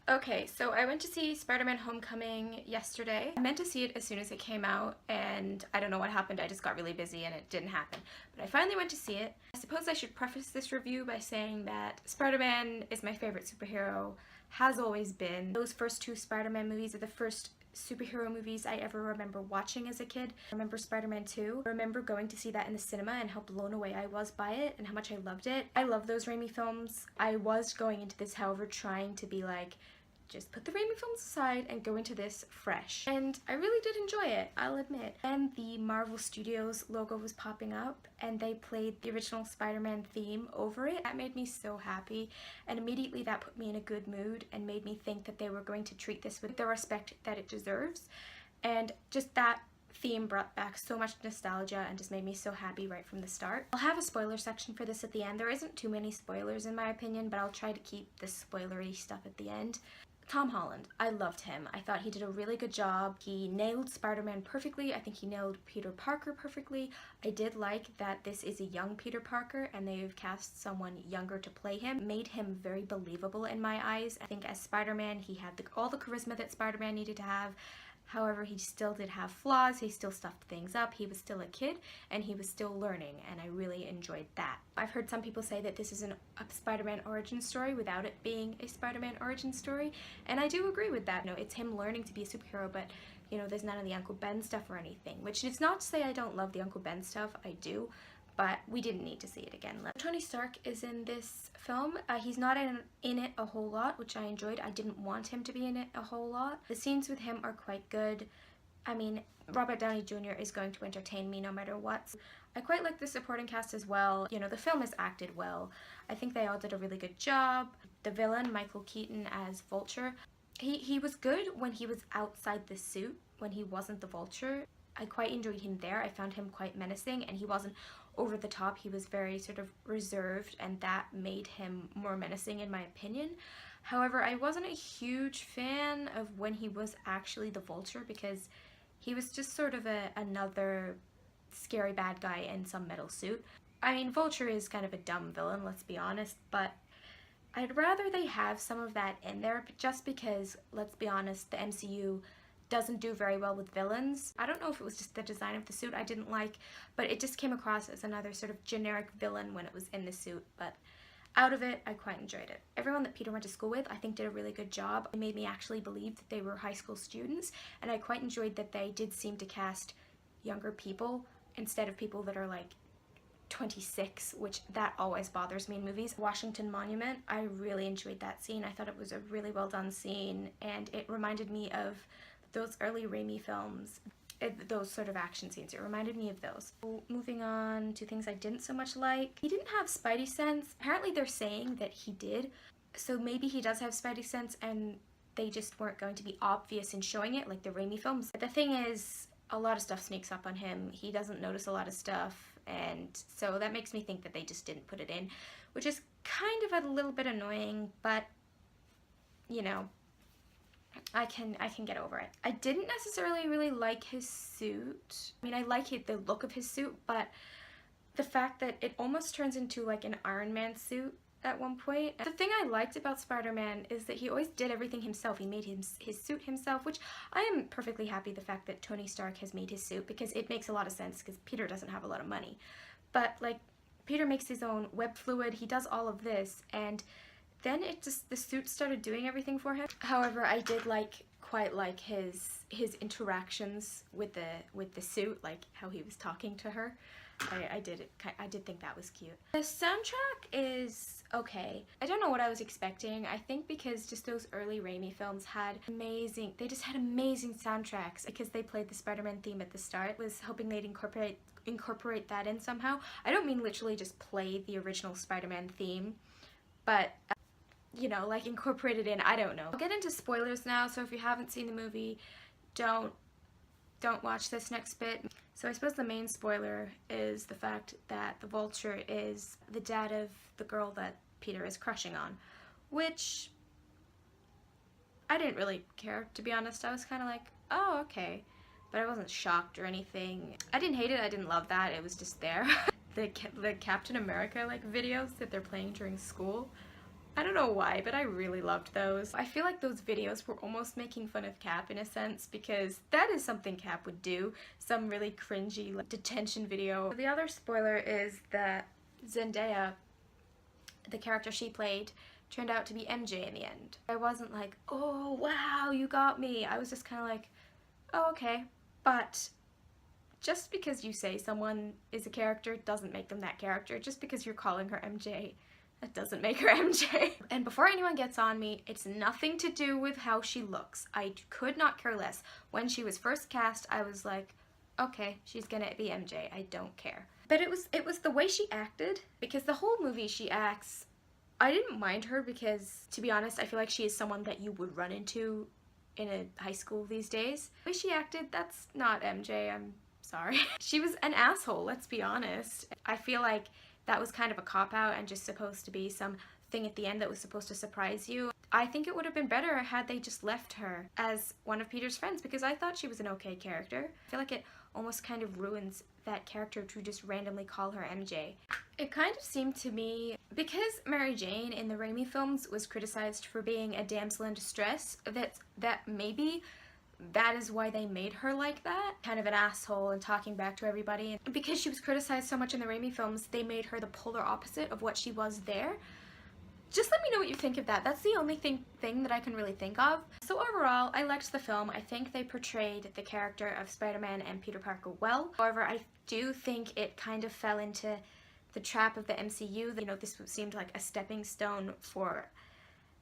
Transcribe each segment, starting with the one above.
Okay, so I went to see Spider-Man Homecoming yesterday. I meant to see it as soon as it came out, and I don't know what happened. I just got really busy and it didn't happen. But I finally went to see it. I suppose I should preface this review by saying that Spider-Man is my favorite superhero, has always been. Those first two Spider-Man movies are the first superhero movies I ever remember watching as a kid. I remember Spider-Man 2. I remember going to see that in the cinema and how blown away I was by it and how much I loved it. I love those Raimi films. I was going into this, however, trying to be like, just put the Raimi films aside and go into this fresh. And I really did enjoy it, I'll admit. And the Marvel Studios logo was popping up and they played the original Spider-Man theme over it. That made me so happy, and immediately that put me in a good mood and made me think that they were going to treat this with the respect that it deserves. And just that theme brought back so much nostalgia and just made me so happy right from the start. I'll have a spoiler section for this at the end. There isn't too many spoilers in my opinion, but I'll try to keep the spoilery stuff at the end. Tom Holland, I loved him. I thought he did a really good job. He nailed Spider-Man perfectly. I think he nailed Peter Parker perfectly. I did like that this is a young Peter Parker and they've cast someone younger to play him. Made him very believable in my eyes. I think as Spider-Man, he had all the charisma that Spider-Man needed to have. However, he still did have flaws, he still stuffed things up, he was still a kid, and he was still learning, and I really enjoyed that. I've heard some people say that this is a Spider-Man origin story without it being a Spider-Man origin story, and I do agree with that. You know, it's him learning to be a superhero, but you know, there's none of the Uncle Ben stuff or anything, which is not to say I don't love the Uncle Ben stuff, I do, but we didn't need to see it again. Tony Stark is in this film. He's not in it a whole lot, which I enjoyed. I didn't want him to be in it a whole lot. The scenes with him are quite good. I mean, Robert Downey Jr. is going to entertain me no matter what. I quite like the supporting cast as well. You know, the film is acted well. I think they all did a really good job. The villain, Michael Keaton as Vulture, he was good when he was outside the suit, when he wasn't the Vulture. I quite enjoyed him there. I found him quite menacing, and he wasn't over the top. He was very sort of reserved, and that made him more menacing in my opinion. However, I wasn't a huge fan of when he was actually the Vulture, because he was just sort of another scary bad guy in some metal suit. I mean, Vulture is kind of a dumb villain, let's be honest, but I'd rather they have some of that in there, just because, let's be honest, the MCU doesn't do very well with villains. I don't know if it was just the design of the suit I didn't like, but it just came across as another sort of generic villain when it was in the suit, but out of it, I quite enjoyed it. Everyone that Peter went to school with, I think, did a really good job. It made me actually believe that they were high school students, and I quite enjoyed that they did seem to cast younger people instead of people that are like 26, which that always bothers me in movies. Washington Monument, I really enjoyed that scene. I thought it was a really well done scene, and it reminded me of those early Raimi films, those sort of action scenes. It reminded me of those. Moving on to things I didn't so much like. He didn't have Spidey sense. Apparently they're saying that he did, so maybe he does have Spidey sense and they just weren't going to be obvious in showing it like the Raimi films. But the thing is, a lot of stuff sneaks up on him. He doesn't notice a lot of stuff, and so that makes me think that they just didn't put it in, which is kind of a little bit annoying, but you know, I can get over it. I didn't necessarily really like his suit. I mean, I like the look of his suit, but the fact that it almost turns into like an Iron Man suit at one point. The thing I liked about Spider-Man is that he always did everything himself. He made his suit himself, which I am perfectly happy the fact that Tony Stark has made his suit, because it makes a lot of sense, because Peter doesn't have a lot of money. But like, Peter makes his own web fluid, he does all of this, and then the suit started doing everything for him. However, I did quite like his interactions with the suit, like how he was talking to her. I did think that was cute. The soundtrack is okay. I don't know what I was expecting. I think because just those early Raimi films had amazing soundtracks, because they played the Spider-Man theme at the start. Was hoping they'd incorporate that in somehow. I don't mean literally just play the original Spider-Man theme, but you know, like incorporate it in, I don't know. I'll get into spoilers now, so if you haven't seen the movie, don't watch this next bit. So I suppose the main spoiler is the fact that the Vulture is the dad of the girl that Peter is crushing on, which I didn't really care, to be honest. I was kind of like, oh, okay, but I wasn't shocked or anything. I didn't hate it, I didn't love that, it was just there. The Captain America like videos that they're playing during school, I don't know why, but I really loved those. I feel like those videos were almost making fun of Cap in a sense, because that is something Cap would do. Some really cringy like, detention video. The other spoiler is that Zendaya, the character she played, turned out to be MJ in the end. I wasn't like, oh wow, you got me. I was just kind of like, oh okay. But just because you say someone is a character doesn't make them that character. Just because you're calling her MJ, that doesn't make her MJ. And before anyone gets on me, it's nothing to do with how she looks. I could not care less. When she was first cast, I was like, okay, she's gonna be MJ, I don't care. But it was the way she acted, because the whole movie she acts, I didn't mind her because, to be honest, I feel like she is someone that you would run into in a high school these days. The way she acted, that's not MJ, I'm sorry. She was an asshole, let's be honest. I feel like that was kind of a cop-out and just supposed to be some thing at the end that was supposed to surprise you. I think it would have been better had they just left her as one of Peter's friends, because I thought she was an okay character. I feel like it almost kind of ruins that character to just randomly call her MJ. It kind of seemed to me, because Mary Jane in the Raimi films was criticized for being a damsel in distress, that maybe that is why they made her like that. Kind of an asshole and talking back to everybody. And because she was criticized so much in the Raimi films, they made her the polar opposite of what she was there. Just let me know what you think of that. That's the only thing that I can really think of. So overall, I liked the film. I think they portrayed the character of Spider-Man and Peter Parker well. However, I do think it kind of fell into the trap of the MCU. You know, this seemed like a stepping stone for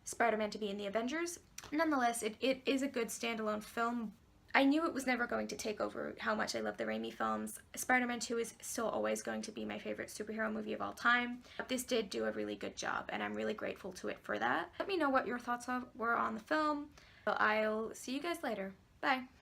Spider-Man to be in the Avengers. Nonetheless, it is a good standalone film. I knew it was never going to take over how much I love the Raimi films. Spider-Man 2 is still always going to be my favorite superhero movie of all time. But this did do a really good job, and I'm really grateful to it for that. Let me know what your thoughts were on the film. I'll see you guys later. Bye.